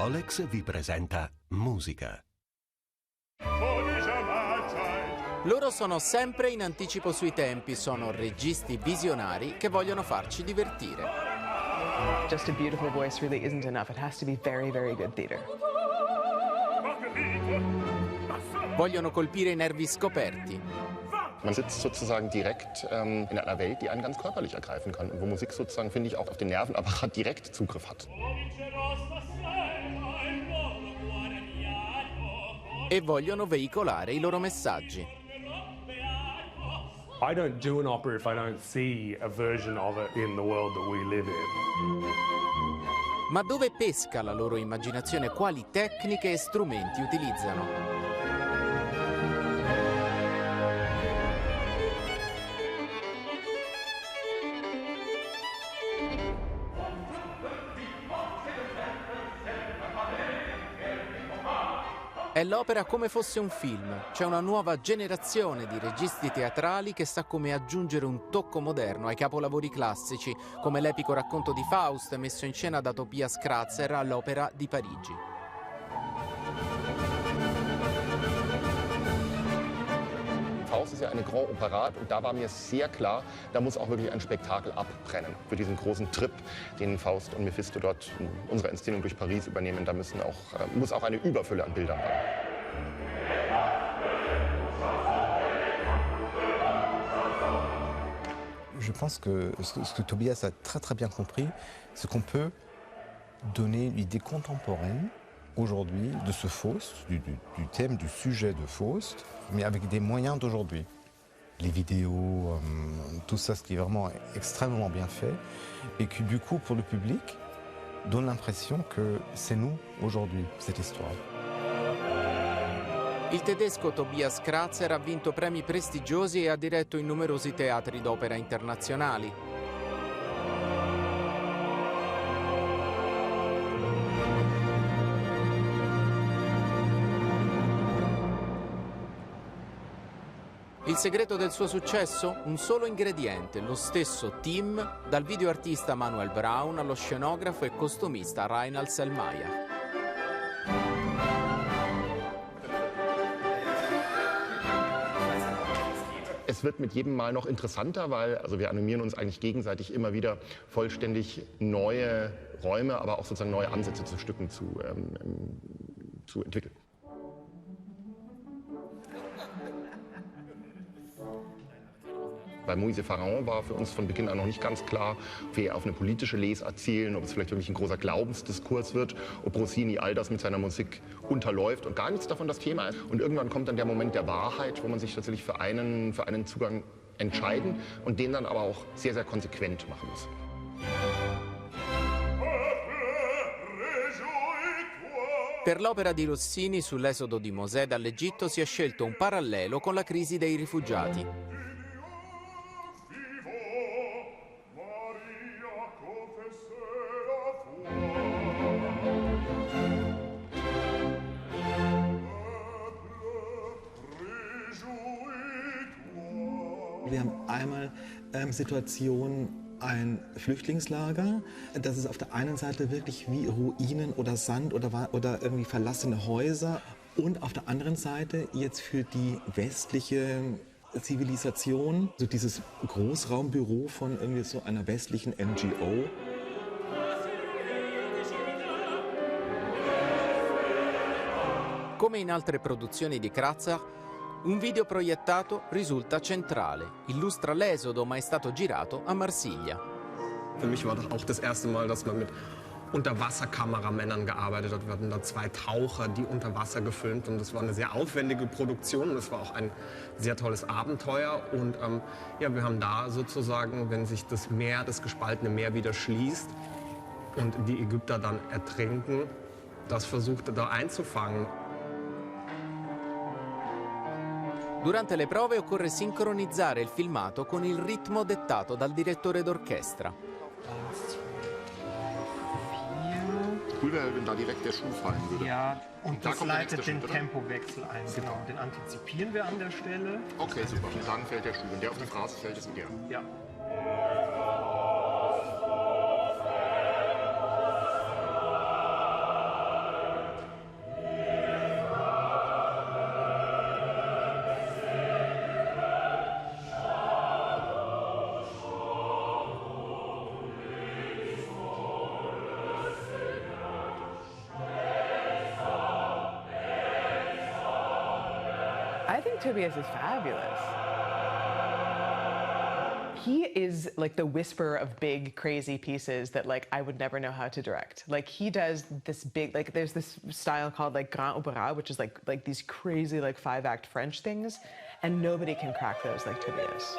Rolex vi presenta Musica. Loro sono sempre in anticipo sui tempi, sono registi visionari che vogliono farci divertire. Just a beautiful voice really isn't enough. It has to be very, very good theater. Vogliono colpire i nervi scoperti. Man sitzt sozusagen direkt in einer Welt, die einen ganz körperlich ergreifen kann, wo Musik sozusagen, finde ich, auch auf den Nervenapparat direkt Zugriff hat. E vogliono veicolare i loro messaggi. I don't do an opera if I don't see a version of it in the world that we live in. Ma dove pesca la loro immaginazione? Quali tecniche e strumenti utilizzano? È l'opera come fosse un film. C'è una nuova generazione di registi teatrali che sa come aggiungere un tocco moderno ai capolavori classici, come l'epico racconto di Faust messo in scena da Tobias Kratzer all'Opera di Parigi. Faust ist ja eine Grand Opera und da war mir sehr klar, da muss auch wirklich ein Spektakel abbrennen. Für diesen großen Trip, den Faust und Mephisto dort in unserer Inszenierung durch Paris übernehmen, da muss auch eine Überfülle an Bildern rein. Je pense que ce que Tobias a très bien compris, c'est qu'on peut donner une idée contemporaine aujourd'hui de ce Faust, du thème, du sujet de Faust, mais avec des moyens d'aujourd'hui. Les vidéos, tout ça, ce qui est vraiment extrêmement bien fait, et qui du coup, pour le public, donne l'impression que c'est nous, aujourd'hui, cette histoire. Il tedesco Tobias Kratzer ha vinto premi prestigiosi e ha diretto in numerosi teatri d'opera internazionali. Il segreto del suo successo? Un solo ingrediente, lo stesso team, dal videoartista Manuel Braun allo scenografo e costumista Reinhard Selmayr. Es wird mit jedem Mal noch interessanter, weil wir animieren uns eigentlich gegenseitig immer wieder vollständig neue Räume, aber auch sozusagen neue Ansätze zu Stücken zu entwickeln. Bei Moïse Pharaon war für uns von Beginn an noch nicht ganz klar, ob wir auf eine politische Lesart zielen, ob es vielleicht wirklich ein großer Glaubensdiskurs wird, ob Rossini all das mit seiner Musik unterläuft und gar nichts davon das Thema ist. Und irgendwann kommt dann der Moment der Wahrheit, wo man sich tatsächlich für einen Zugang entscheiden und den dann aber auch sehr, sehr konsequent machen muss. Per l'opera di Rossini sull'esodo di Mosè dall'Egitto si è scelto un parallelo con la crisi dei rifugiati. Wir haben einmal Situation, ein Flüchtlingslager. Das ist auf der einen Seite wirklich wie Ruinen oder Sand oder irgendwie verlassene Häuser. Und auf der anderen Seite jetzt für die westliche Zivilisation, so dieses Großraumbüro von irgendwie so einer westlichen NGO. Come in altre produzioni di Kratzer, un video proiettato risulta centrale, illustra l'esodo ma è stato girato a Marsiglia. Für mich war das auch das erste Mal, dass man mit Unterwasserkameramännern gearbeitet hat. Wir hatten da 2 Taucher, die unter Wasser gefilmt und das war eine sehr aufwendige Produktion und es war auch ein sehr tolles Abenteuer und wir haben da sozusagen, wenn sich das Meer, das gespaltene Meer wieder schließt und die Ägypter dann ertrinken, das versucht da einzufangen. Durante le prove occorre sincronizzare il filmato con il ritmo dettato dal direttore d'orchestra. Cool wäre, wenn da direkt der Schuh fallen würde. Ja, und das leitet den Tempowechsel ein. Genau, den antizipieren wir an der Stelle. Okay, super. Und dann fällt der Schuh. Wenn der auf die Straße fällt, ist der. Ja. think Tobias is fabulous. He is like the whisperer of big, crazy pieces that like I would never know how to direct. Like he does this big, like there's this style called like grand opéra, which is like these crazy like 5-act French things, and nobody can crack those like Tobias.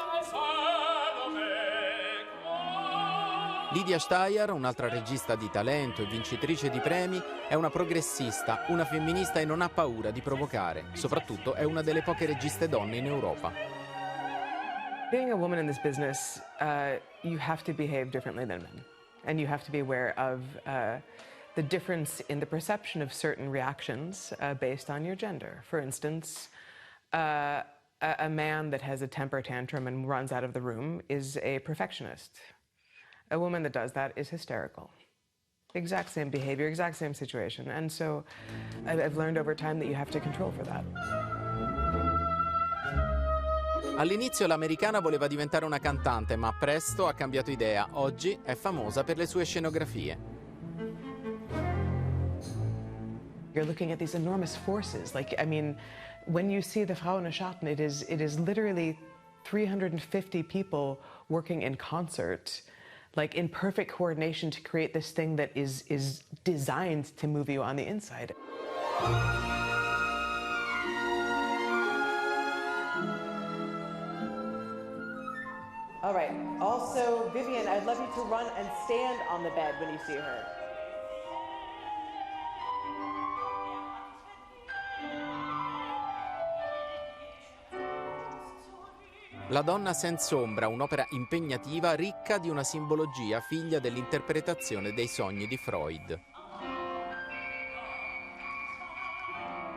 Lydia Steyer, un'altra regista di talento e vincitrice di premi, è una progressista, una femminista e non ha paura di provocare. Soprattutto è una delle poche registe donne in Europa. Being a woman in this business, you have to behave differently than men. And you have to be aware of the difference in the perception of certain reactions based on your gender. For instance, a man that has a temper tantrum and runs out of the room is a perfectionist. A woman that does that is hysterical. Exact same behavior, exact same situation. And so I've learned over time that you have to control for that. All'inizio l'americana voleva diventare una cantante, ma presto ha cambiato idea. Oggi è famosa per le sue scenografie. You're looking at these enormous forces. Like, I mean, when you see the Frauenschatten, it is literally 350 people working in concert, like in perfect coordination to create this thing that is designed to move you on the inside. All right. Also, Vivian, I'd love you to run and stand on the bed when you see her. La donna senza ombra, un'opera impegnativa ricca di una simbologia figlia dell'interpretazione dei sogni di Freud.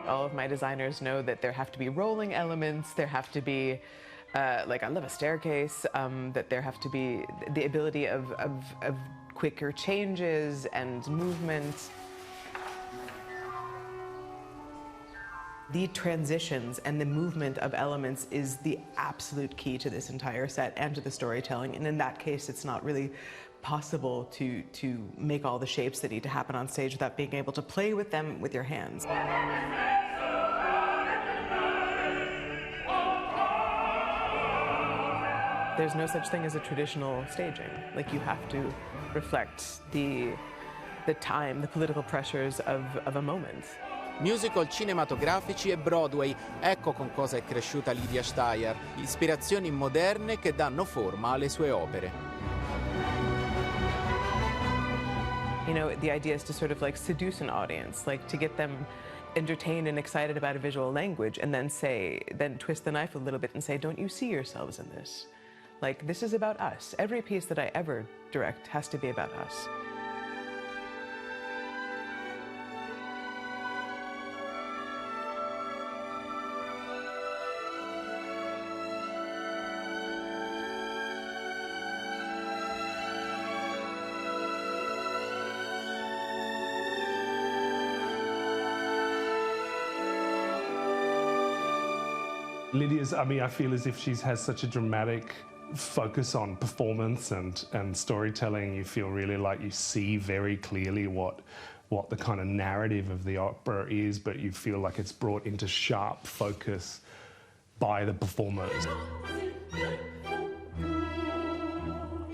All of my designers know that there have to be rolling elements, there have to be like I love a staircase, that there have to be the ability of quicker changes and movement. The transitions and the movement of elements is the absolute key to this entire set and to the storytelling. And in that case, it's not really possible to make all the shapes that need to happen on stage without being able to play with them with your hands. There's no such thing as a traditional staging. Like, you have to reflect the time, the political pressures of a moment. Musical cinematografici e Broadway, ecco con cosa è cresciuta Lydia Steyer, ispirazioni moderne che danno forma alle sue opere. You know, the idea is to sort of like seduce an audience, like to get them entertained and excited about a visual language, and then twist the knife a little bit and say, don't you see yourselves in this? Like, this is about us. Every piece that I ever direct has to be about us. Lydia's, I mean, I feel as if she has such a dramatic focus on performance and storytelling. You feel really like you see very clearly what the kind of narrative of the opera is, but you feel like it's brought into sharp focus by the performers.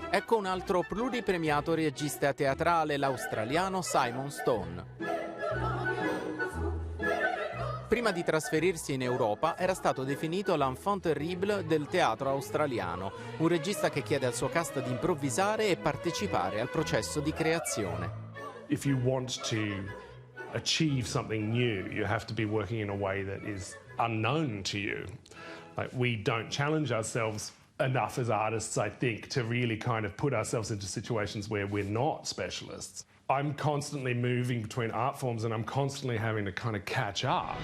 Ecco un altro pluripremiato regista teatrale, l'australiano Simon Stone. Prima di trasferirsi in Europa era stato definito l'enfant terrible del teatro australiano, un regista che chiede al suo cast di improvvisare e partecipare al processo di creazione. If you want to achieve something new, you have to be working in a way that is unknown to you. Like, we don't challenge ourselves enough as artists, I think, to really kind of put ourselves into situations where we're not specialists. I'm constantly moving between art forms and I'm constantly having to kind of catch up.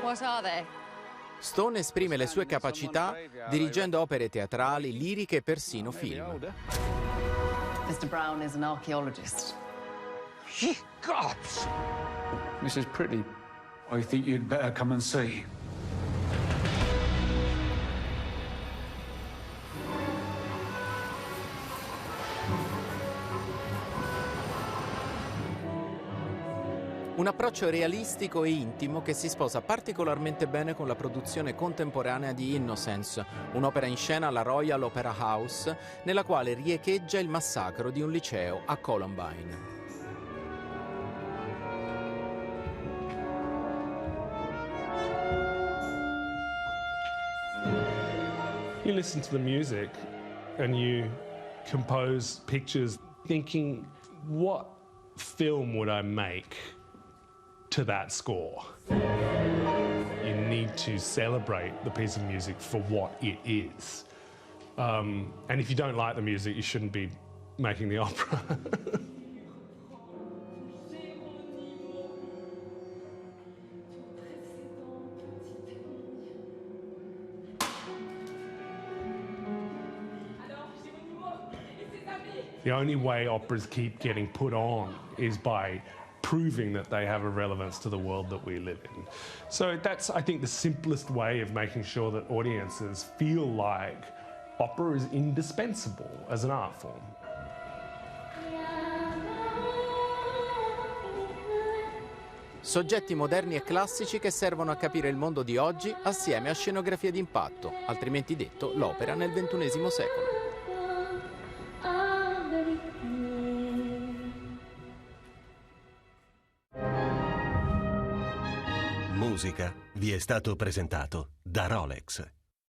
What are they? Stone esprime le sue capacità dirigendo opere teatrali, liriche e persino film. Mr. Brown is an archaeologist. Ye gods! Mrs. Pretty, I think you'd better come and see. Un approccio realistico e intimo che si sposa particolarmente bene con la produzione contemporanea di Innocence, un'opera in scena alla Royal Opera House, nella quale riecheggia il massacro di un liceo a Columbine. You listen to the music and you compose pictures thinking, what film would I make to that score? You need to celebrate the piece of music for what it is. And if you don't like the music, you shouldn't be making the opera. The only way operas keep getting put on is by proving that they have a relevance to the world that we live in. So that's, I think, the simplest way of making sure that audiences feel like opera is indispensable as an art form. Soggetti moderni e classici che servono a capire il mondo di oggi assieme a scenografie d'impatto, altrimenti detto l'opera nel XXI secolo. Musica vi è stato presentato da Rolex.